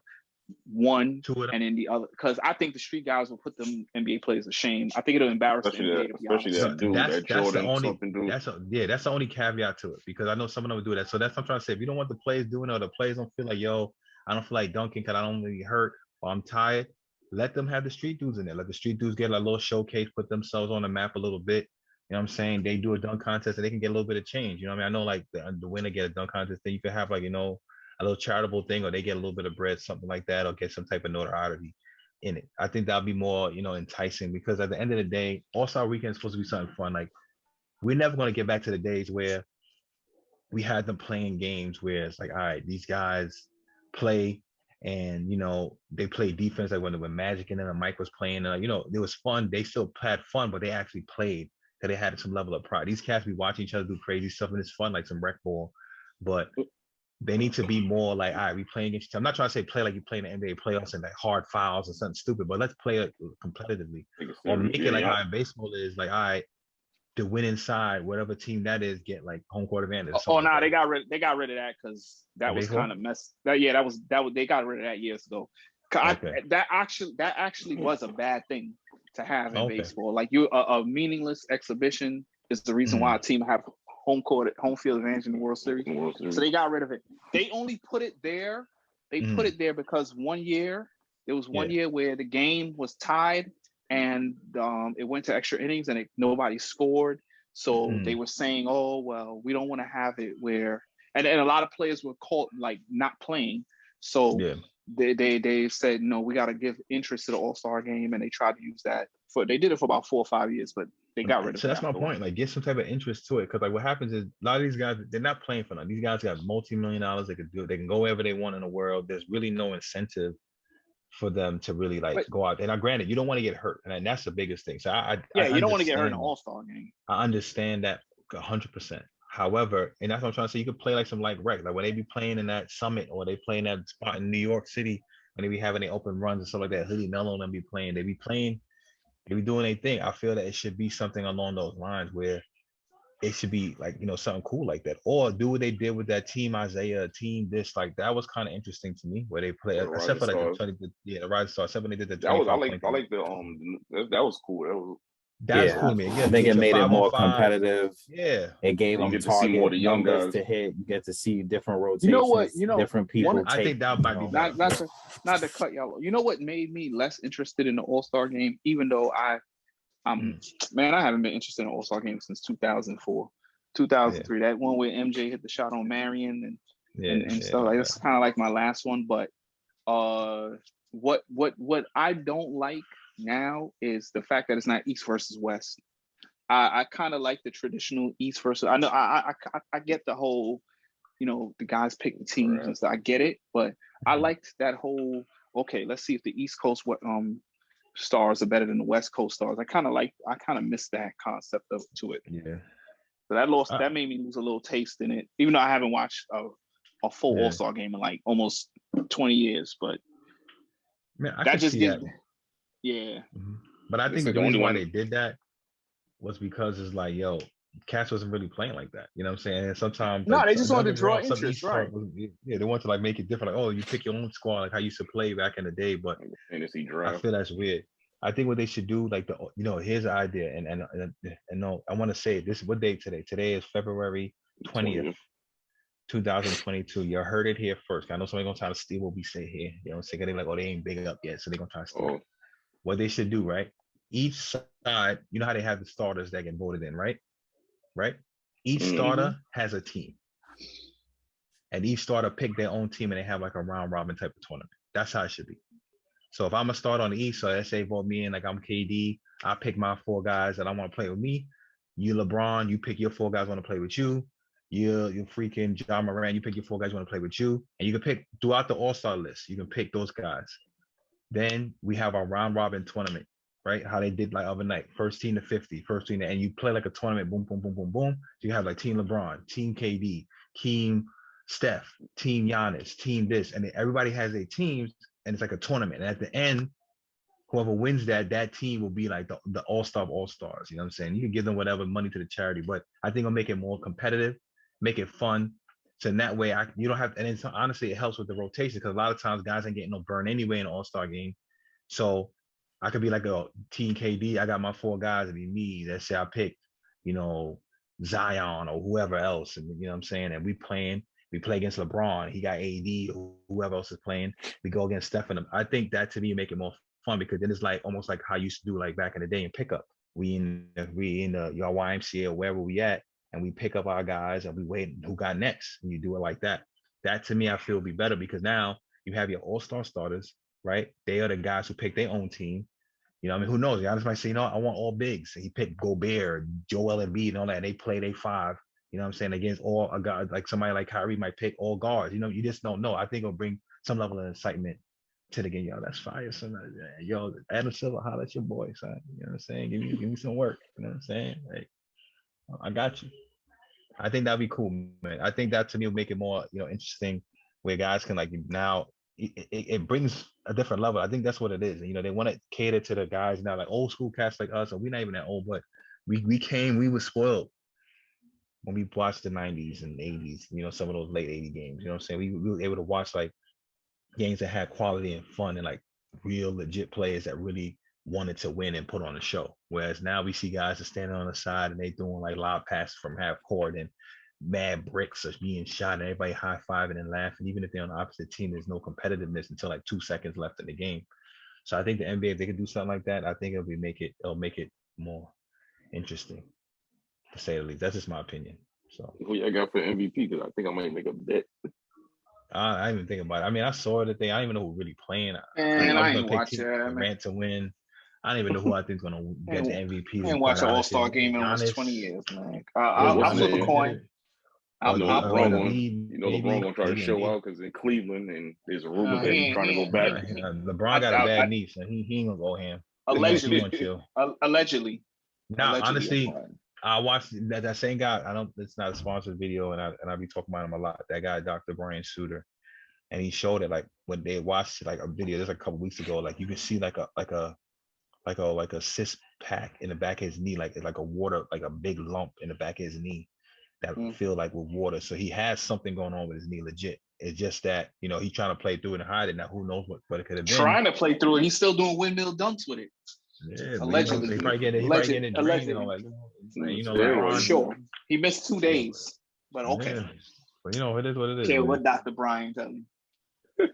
one, Two of them. and then the other. Because I think the street guys will put them NBA players to shame. I think it'll embarrass the NBA, to be honest. That dude, that Jordan something dude. That's the only caveat to it, because I know some of them will do that. So that's what I'm trying to say. If you don't want the players doing it, or the players don't feel like, yo, I don't feel like dunking because I don't really hurt or I'm tired, let them have the street dudes in there. Let the street dudes get a little showcase, put themselves on the map a little bit. You know what I'm saying? They do a dunk contest and they can get a little bit of change. You know what I mean? I know like the winner get a dunk contest, then you can have like, you know, a little charitable thing, or they get a little bit of bread, something like that, or get some type of notoriety in it. I think that'll be more, you know, enticing, because at the end of the day, All-Star Weekend is supposed to be something fun. Like, we're never going to get back to the days where we had them playing games where it's like, all right, these guys play and, you know, they play defense, like when Magic and then Mike was playing, you know, it was fun. They still had fun, but they actually played, because they had some level of pride. These cats be watching each other do crazy stuff, and it's fun, like some rec ball, but they need to be more like, all right, we playing against each other. I'm not trying to say play like you play in the NBA playoffs and like hard fouls or something stupid, but let's play it competitively. Or make it like how in baseball is, like, all right, the winning side, whatever team that is, get like home court advantage. Oh no, they got rid of that because that was kind of messed. That was they got rid of that years ago. Okay. That actually was a bad thing to have in baseball. Like a meaningless exhibition is the reason why a team have home field advantage in the World Series. So they got rid of it. They only put it there. They put it there because one year where the game was tied and it went to extra innings and nobody scored. So they were saying, oh, well, we don't want to have it where, and a lot of players were caught like not playing. So they said, no, we got to give interest to the All-Star game. And they tried to use that they did it for about 4 or 5 years, but they got rid of it. So that's my point. Like, get some type of interest to it. Cause like what happens is a lot of these guys, they're not playing for nothing. These guys got multi-million dollars. They could do it. They can go wherever they want in the world. There's really no incentive for them to really go out. And granted, you don't want to get hurt. And that's the biggest thing. So you don't want to get hurt in an All-Star game. I understand that 100%. However, and that's what I'm trying to say, you could play like some rec, like when they be playing in that Summit or they play in that spot in New York City, when they be having their open runs and stuff like that, Hoodie Mello and them be playing, they be doing their thing. I feel that it should be something along those lines where it should be like, you know, something cool like that. Or do what they did with that Team Isaiah, team this, like that was kind of interesting to me, where they play, except for like the Rising Stars, except when they did the I like the that was cool. That's cool, man. I think it made it more competitive. Yeah, it gave them target more the young guys to hit. You get to see different rotations. Different people. I think that might be better. Not to cut y'all. You know what made me less interested in the All-Star game, even though man, I haven't been interested in the All-Star game since 2004, 2003. That one where MJ hit the shot on Marion and stuff like that's kind of like my last one. But what I don't like now is the fact that it's not East versus West. I kind of like the traditional East versus. I know I get the whole, you know, the guys picking teams and stuff. I get it, but I liked that whole. Okay, let's see if the East Coast stars are better than the West Coast stars. I kind of missed that concept to it. Yeah. So that made me lose a little taste in it, even though I haven't watched a full All-Star game in like almost 20 years. But man, that just gives. Yeah. But I think the reason why they did that was because it's like, yo, Cats wasn't really playing like that. You know what I'm saying? And sometimes they just wanted to draw interest, right? They want to like make it different. Like, oh, you pick your own squad, like how you used to play back in the day. But fantasy draft. I feel that's weird. I think what they should do, like here's the idea, and no, I want to say this. What day today? Today is February 20th, 2022. You heard it here first. I know somebody gonna try to steal what we say here. You know, they're like, oh, they ain't big up yet, so they're gonna try to steal it. What they should do, right? Each side, you know how they have the starters that get voted in, right? Right? Each starter has a team. And each starter pick their own team and they have like a round robin type of tournament. That's how it should be. So if I'm gonna start on the East, so let's say vote me in, like I'm KD, I pick my 4 guys that I want to play with me. You LeBron, you pick your 4 guys want to play with you. You're freaking John Moran, you pick your 4 guys want to play with you. And you can pick throughout the All-Star list, you can pick those guys. Then we have our round robin tournament, right? How they did like other night, first team to 50, first team to, and you play like a tournament, boom, boom, boom, boom, boom. So you have like team LeBron, team KD, team Steph, team Giannis, team this, and then everybody has their teams, and it's like a tournament. And at the end, whoever wins that team will be like the all-star of all-stars. You know what I'm saying? You can give them whatever money to the charity, but I think it'll make it more competitive, make it fun. So in that way, you don't have, and it's, honestly, it helps with the rotation because a lot of times guys ain't getting no burn anyway in an All-Star game. So I could be like a Team KD. I got my 4 guys to be me. Let's say I picked, you know, Zion or whoever else, and you know what I'm saying, and we play against LeBron. He got AD, whoever else is playing. We go against Stephen. I think that to me make it more fun because then it's like almost like how I used to do like back in the day in pickup. We in the your YMCA or wherever we at, and we pick up our guys and we wait who got next. And you do it like that. That to me I feel would be better because now you have your All-Star starters, right? They are the guys who pick their own team. You know, I mean, who knows? Giannis might say, you know, I want all bigs. And he picked Gobert, Joel Embiid, and all that. And they play they 5. You know what I'm saying? Against all a guy like somebody like Kyrie might pick all guards. You know, you just don't know. I think it'll bring some level of excitement to the game. Yo, that's fire. Son. Yo, Adam Silver, holla at your boy, son. You know what I'm saying? Give me some work. You know what I'm saying? Like, I got you. I think that'd be cool, man. I think that to me will make it more, you know, interesting where guys can like now it brings a different level. I think that's what it is. You know, they want to cater to the guys now, like old school cats like us, and we're not even that old, but we were spoiled when we watched the 90s and 80s, you know, some of those late 80 games. You know what I'm saying? We were able to watch like games that had quality and fun and like real legit players that really wanted to win and put on a show. Whereas now we see guys that standing on the side and they doing like lob passes from half court and mad bricks are being shot and everybody high-fiving and laughing. Even if they're on the opposite team, there's no competitiveness until like 2 seconds left in the game. So I think the NBA, if they could do something like that, I think it'll make it more interesting, to say the least. That's just my opinion. So who y'all got for MVP? Because I think I might make a bet. I didn't even think about it. I mean, I saw the thing. I don't even know who really playing. I ain't watching Durant to win. I don't even know who I think is gonna get the MVP. I ain't watched an All-Star game in almost 20 years, man. I'll flip a coin. LeBron gonna try to show out because in Cleveland and there's a rumor that he's trying to go back. LeBron got a bad knee, so he ain't gonna go ham. Allegedly. Now, honestly, I watched that same guy. It's not a sponsored video, and I be talking about him a lot. That guy, Dr. Brian Suter, and he showed it like when they watched like a video. There's like a couple weeks ago. Like you can see like a cyst pack in the back of his knee, like a water, like a big lump in the back of his knee that feel like with water. So he has something going on with his knee, legit. It's just that, you know, he's trying to play through it and hide it. Now, who knows what it could have been. Trying to play through it. He's still doing windmill dunks with it. Yeah, allegedly. He probably getting it drained and all that. You know, sure. He missed 2 days, but okay. Yeah. But you know, it is what it is. Okay, what Dr. Brian tell you?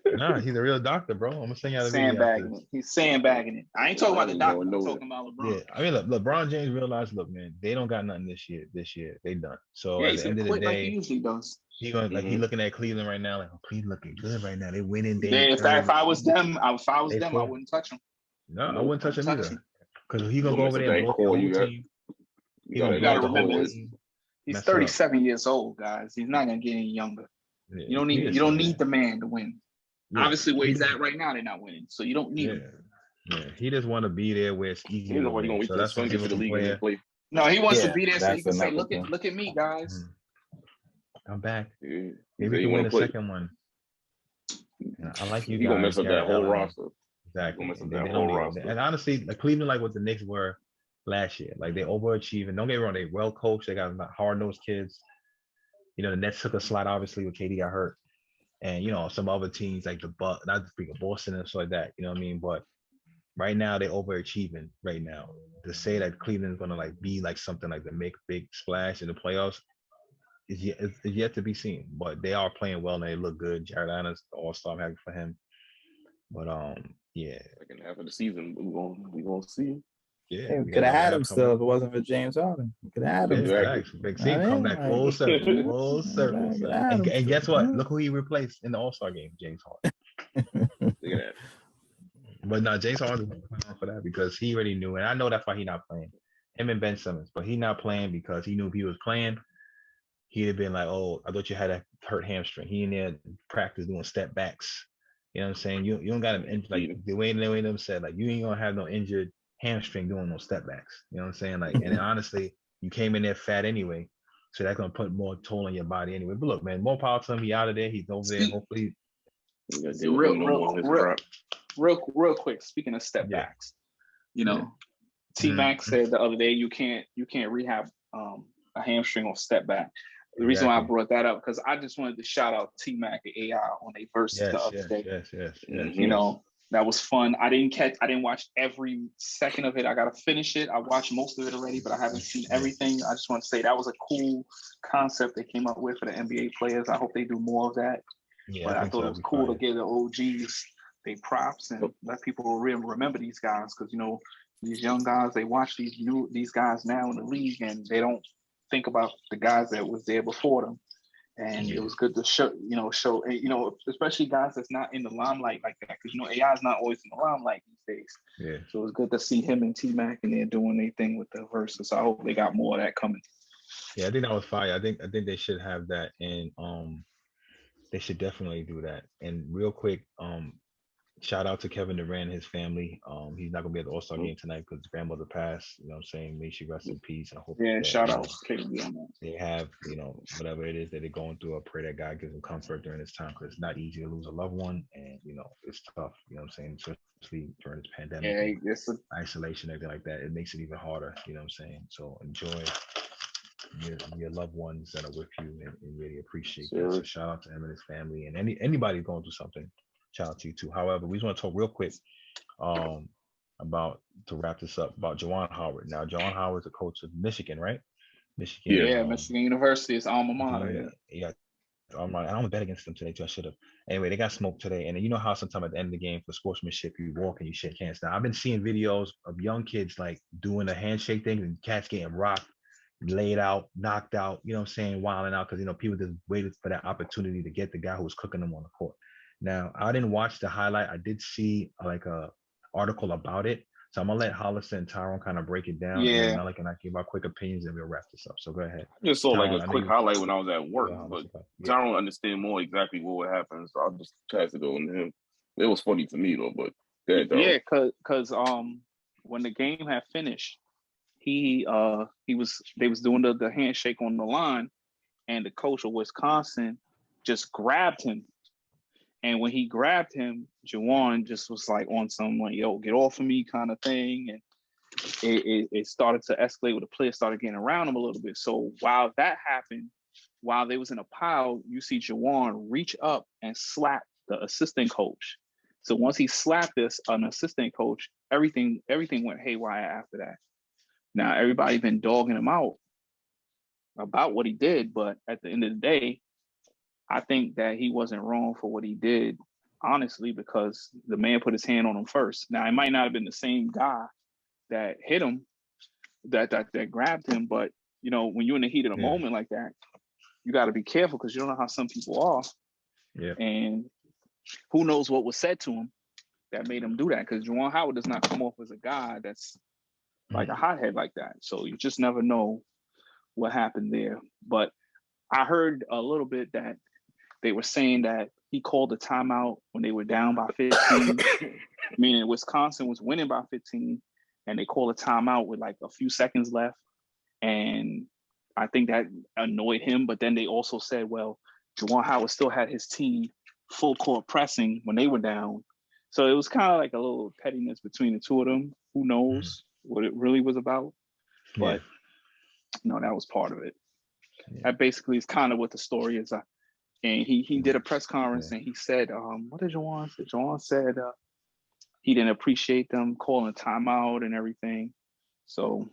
Nah, he's a real doctor, bro. I'm gonna send you out a video. He's sandbagging it. I ain't talking about the doctor. I'm talking about LeBron. Yeah, I mean, look, LeBron James realized, look, man, they don't got nothing this year. They done. So at the end of the day, like he usually does. He he looking at Cleveland right now, like, oh, Cleveland looking good right now. They winning. If I was them, I wouldn't touch them. No, I wouldn't touch him either. Because he gonna go over there and blow the whole team. You gotta remember, he's 37 years old, guys. He's not gonna get any younger. Yeah, you don't need the man to win. Yeah. Obviously, where he's at right now, they're not winning, so you don't need him. Yeah, he just want to be there where it's easy. So that's when he to the league and play. No, he wants to be there so he can say, "Look at me, guys. I'm back. Yeah. Maybe he win the second one." I like you guys. He gonna mess up that whole roster. Exactly. And honestly, like Cleveland, like what the Knicks were last year, like they overachieving. Don't get me wrong, they well coached. They got hard-nosed kids. You know, the Nets took a slide obviously when KD got hurt. And, you know, some other teams like the Bucks, not the Boston and stuff like that, you know what I mean? But right now they're overachieving right now. To say that Cleveland's gonna like be like something like to make big splash in the playoffs is yet to be seen. But they are playing well and they look good. Jared Allen's the All-Star, I'm happy for him. But yeah. Second half of the season, we gonna see. Yeah, we could have had him still if it wasn't for James Harden. We could have had him. Exactly. Big C come back full circle. And guess what? Look who he replaced in the All-Star game, James Harden. Look at that. But no, James Harden's playing for that because he already knew, and I know that's why he's not playing. Him and Ben Simmons, but he's not playing because he knew if he was playing, he'd have been like, "Oh, I thought you had a hurt hamstring." He in there practice doing step backs. You know what I'm saying? You don't got him like the way them said, like you ain't gonna have no injured hamstring doing no step backs. You know what I'm saying? Like, and honestly, you came in there fat anyway, so that's gonna put more toll on your body anyway. But look, man, more power to him. He out of there. He's over there. Hopefully, real quick. Speaking of step backs, you know, T-Mac said the other day you can't rehab a hamstring or step back. The reason why I brought that up, because I just wanted to shout out T-Mac and AI on their verses the other day. You know, that was fun. I didn't watch every second of it. I gotta finish it. I watched most of it already, but I haven't seen everything. I just want to say that was a cool concept they came up with for the NBA players. I hope they do more of that. Yeah, but I thought it was cool to give the OGs they props and let people remember these guys, because you know, these young guys, they watch these guys now in the league and they don't think about the guys that was there before them. And it was good to show, especially guys that's not in the limelight like that, because you know, AI is not always in the limelight these days. Yeah. So it was good to see him and T-Mac and they're doing their thing with the verses. So I hope they got more of that coming. Yeah, I think that was fire. I think they should have that, and they should definitely do that. And real quick, shout out to Kevin Durant and his family. He's not gonna be at the All-Star game tonight because his grandmother passed. You know what I'm saying? May she rest in peace. I hope shout out to KD on that. They have, whatever it is that they're going through. I pray that God gives them comfort during this time, because it's not easy to lose a loved one, and it's tough. You know what I'm saying? Especially during this pandemic, isolation, everything like that. It makes it even harder. You know what I'm saying? So enjoy your loved ones that are with you, and really appreciate that. So shout out to him and his family, and anybody going through something. Shout out to you too. However, we just want to talk real quick about, to wrap this up, about Juwan Howard. Now, Juwan Howard's a coach of Michigan, right? Michigan. Michigan University is alma mater. Yeah. I don't bet against them today too. I should have. Anyway, they got smoked today, and you know how sometimes at the end of the game, for sportsmanship, you walk and you shake hands. Now, I've been seeing videos of young kids like doing the handshake thing, and cats getting rocked, laid out, knocked out. You know what I'm saying? Wilding out, because people just waited for that opportunity to get the guy who was cooking them on the court. Now, I didn't watch the highlight. I did see like a article about it. So I'm gonna let Hollis and Tyrone kind of break it down. Yeah. And then Malik and I give our quick opinions, and we'll wrap this up. So go ahead. I just saw like a quick highlight when I was at work, but Tyrone understand more exactly what happened. So I'll just pass it on to him. It was funny to me though, but yeah, because when the game had finished, they was doing the handshake on the line, and the coach of Wisconsin just grabbed him. And when he grabbed him, Juwan just was like on some like, yo, get off of me kind of thing. And it started to escalate, where the players started getting around him a little bit. So while that happened, while they was in a pile, you see Juwan reach up and slap the assistant coach. So once he slapped an assistant coach, everything went haywire after that. Now, everybody been dogging him out about what he did, but at the end of the day, I think that he wasn't wrong for what he did, honestly, because the man put his hand on him first. Now, it might not have been the same guy that hit him, that grabbed him, but when you're in the heat of the moment like that, you got to be careful, because you don't know how some people are. Yeah. And who knows what was said to him that made him do that? Because Juwan Howard does not come off as a guy that's like a hothead like that. So you just never know what happened there. But I heard a little bit that they were saying that he called a timeout when they were down by 15, meaning Wisconsin was winning by 15, and they called a timeout with like a few seconds left. And I think that annoyed him. But then they also said, well, Juwan Howard still had his team full court pressing when they were down. So it was kind of like a little pettiness between the two of them. Who knows what it really was about? But no, that was part of it. That basically is kind of what the story is. And he did a press conference and he said, what did Juwan say? Juwan said he didn't appreciate them calling a timeout and everything. So,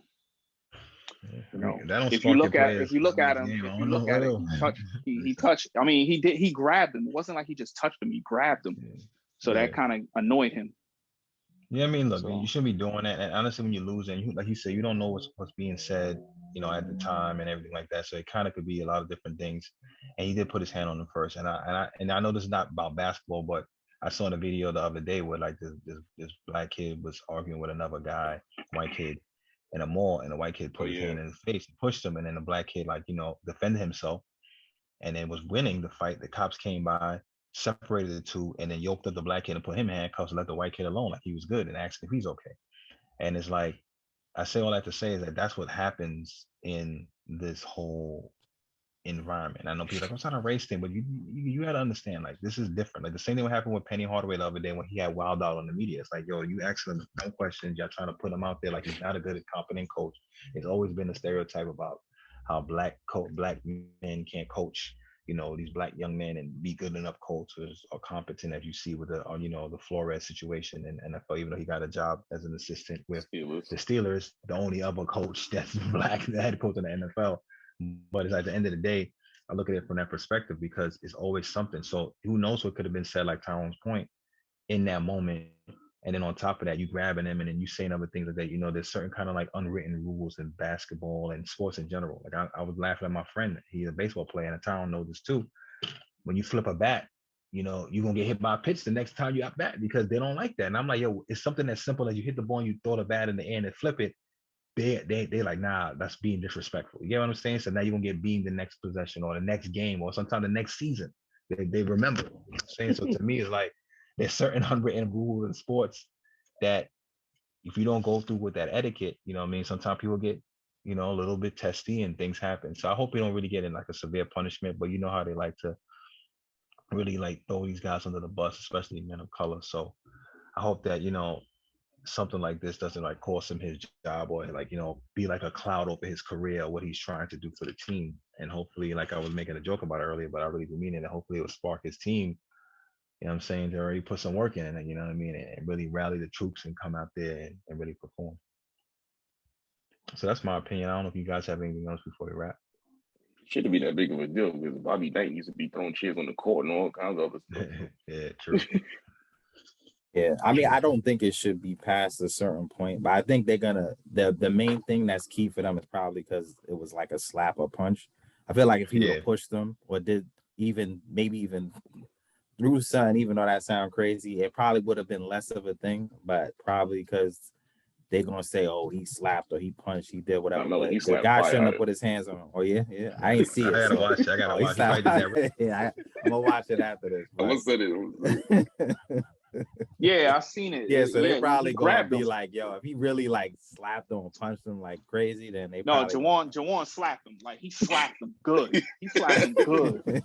if you look at him, he touched. I mean, he grabbed him. It wasn't like he just touched him. He grabbed him. So that kind of annoyed him. Yeah, I mean, look, you shouldn't be doing that. And honestly, when you lose, and like you said, you don't know what's being said, at the time and everything like that. So it kind of could be a lot of different things. And he did put his hand on him first. And I know this is not about basketball, but I saw in a video the other day where like this black kid was arguing with another guy, white kid, in a mall, and the white kid put his hand in his face and pushed him, and then the black kid defended himself, and then was winning the fight. The cops came by, separated the two, and then yoked up the black kid and put him in handcuffs and let the white kid alone, like he was good, and asked if he's okay. And it's like, I say all that to say is that that's what happens in this whole environment. I know people are like, I'm not a race thing, but you got to understand, like, this is different. Like the same thing what happened with Penny Hardaway the other day when he had wild out on the media. It's like, yo, you asking him no questions, y'all trying to put him out there like he's not a good, competent coach. It's always been a stereotype about how black men can't coach, these black young men and be good enough coaches or competent as you see with the Flores situation in NFL, even though he got a job as an assistant with the Steelers, the only other coach that's black, the head coach in the NFL. But it's at the end of the day, I look at it from that perspective because it's always something. So who knows what could have been said, like Tyrone's point, in that moment. And then on top of that, you grabbing him and then you saying other things like that. There's certain kind of like unwritten rules in basketball and sports in general. Like I was laughing at my friend. He's a baseball player, and Tyrone knows this too. When you flip a bat, you're gonna get hit by a pitch the next time you at bat because they don't like that. And I'm like, yo, it's something as simple as you hit the ball and you throw the bat in the air and flip it. They like, nah, that's being disrespectful. You get what I'm saying? So now you're gonna get beamed the next possession or the next game or sometime the next season. They remember. You know what I'm saying? So to me, it's like there's certain unwritten rules in sports that if you don't go through with that etiquette, sometimes people get, a little bit testy and things happen. So I hope we don't really get in like a severe punishment, but you know how they like to really like throw these guys under the bus, especially men of color. So I hope that, something like this doesn't like cost him his job or like, be like a cloud over his career or what he's trying to do for the team. And hopefully, like I was making a joke about earlier, but I really do mean it. And hopefully it will spark his team. You know what I'm saying? To already put some work in it, you know what I mean? And really rally the troops and come out there and really perform. So that's my opinion. I don't know if you guys have anything else before we wrap. Shouldn't be that big of a deal because Bobby Knight used to be throwing chairs on the court and all kinds of other stuff. Yeah, true. Yeah, I mean, I don't think it should be past a certain point, but I think they're gonna. The main thing that's key for them is probably because it was like a slap or punch. I feel like if he would have pushed them or did maybe even threw something, even though that sounds crazy, it probably would have been less of a thing. But probably because they're gonna say, "Oh, he slapped or he punched, he did whatever." No, he the guy shouldn't have it. put his hands on. Oh yeah. I ain't see it. I gotta watch it. I gotta watch it. Yeah, I'm gonna watch it after this. I must say it. Yeah, I've seen it. Yeah, so they probably gonna be like, yo, if he really like slapped him or punched him like crazy, then they no. probably... Jawan slapped him. Like he slapped him good. He slapped him good.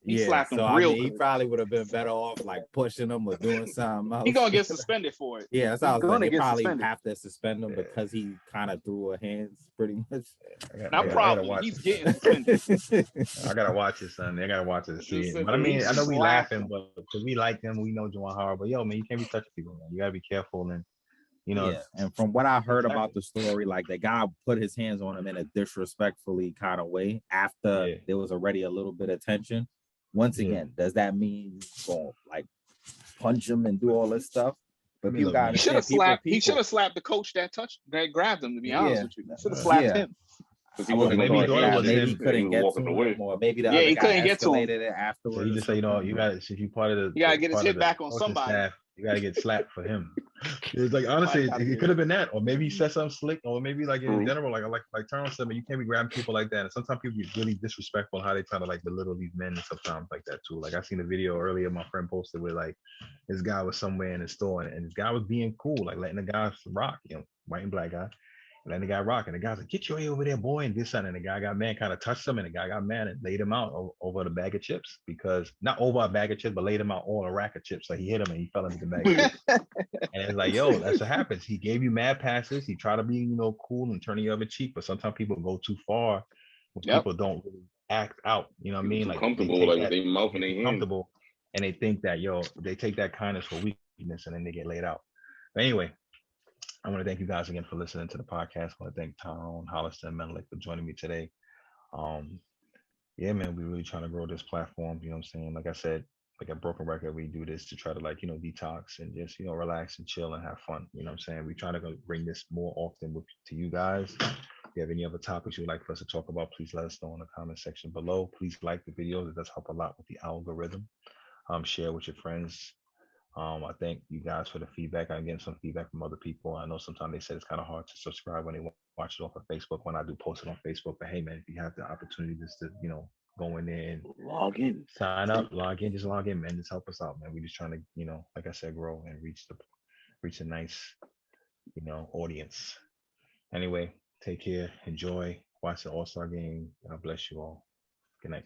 He slapped him real good. He probably would have been better off like pushing him or doing something else. He gonna get suspended for it. Yeah, that's how I was like. They probably have to suspend him because he kind of threw a hands pretty much. Not probably. He's getting suspended. I gotta watch it, son. I gotta watch it to see it. But I mean, I know we laughing, but because we like him, we know Juwan Howard. But yo, man, you can't be touching people, man. You gotta be careful and. And from what I heard about the story, like the guy put his hands on him in a disrespectfully kind of way after there was already a little bit of tension. Once again, does that mean go like punch him and do all this stuff? But people got he should have slapped. He should have slapped the coach that grabbed him. To be honest with you, should have slapped him. Maybe he couldn't get to him, or maybe the he couldn't get to him So afterwards. you just say, you got to, since you part of the, you gotta get his hit back on somebody. Staff, you gotta get slapped for him. It's like honestly, it could have been that, or maybe he said something slick, or maybe like in general, like Tyrone said, man, you can't be grabbing people like that. And sometimes people get really disrespectful in how they try to like belittle these men and sometimes like that too. Like I seen a video earlier, my friend posted where like this guy was somewhere in the store and this guy was being cool, like letting the guy rock, white and black guy. Letting the guy rock, and the guy's like, "Get your way over there, boy!" And this and the guy got mad, kind of touched him, and the guy got mad and laid him out over the bag of chips because not over a bag of chips, but laid him out all a rack of chips. So he hit him and he fell into the bag of chips. And it's like, yo, that's what happens. He gave you mad passes. He tried to be, cool and turn the other cheek, but sometimes people go too far. People don't really act out. You know what I mean? Like comfortable, like they mouth in their hands. Comfortable, and they think that they take that kindness for weakness, and then they get laid out. But anyway. I want to thank you guys again for listening to the podcast. I want to thank Tyrone, Hollister, and Menelik for joining me today. Yeah, man, we're really trying to grow this platform. You know what I'm saying? Like I said, like a broken record, we do this to try to detox and just, relax and chill and have fun. You know what I'm saying? We try to bring this more often to you guys. If you have any other topics you'd like for us to talk about, please let us know in the comment section below. Please like the videos. It does help a lot with the algorithm. Share with your friends. I thank you guys for the feedback. I'm getting some feedback from other people. I know sometimes they said it's kind of hard to subscribe when they watch it off of Facebook when I do post it on Facebook. But hey, man, if you have the opportunity just to, go in there and log in, sign up, log in, just log in, man. Just help us out, man. We're just trying to, like I said, grow and reach a nice, audience. Anyway, take care, enjoy, watch the All-Star game. God bless you all. Good night.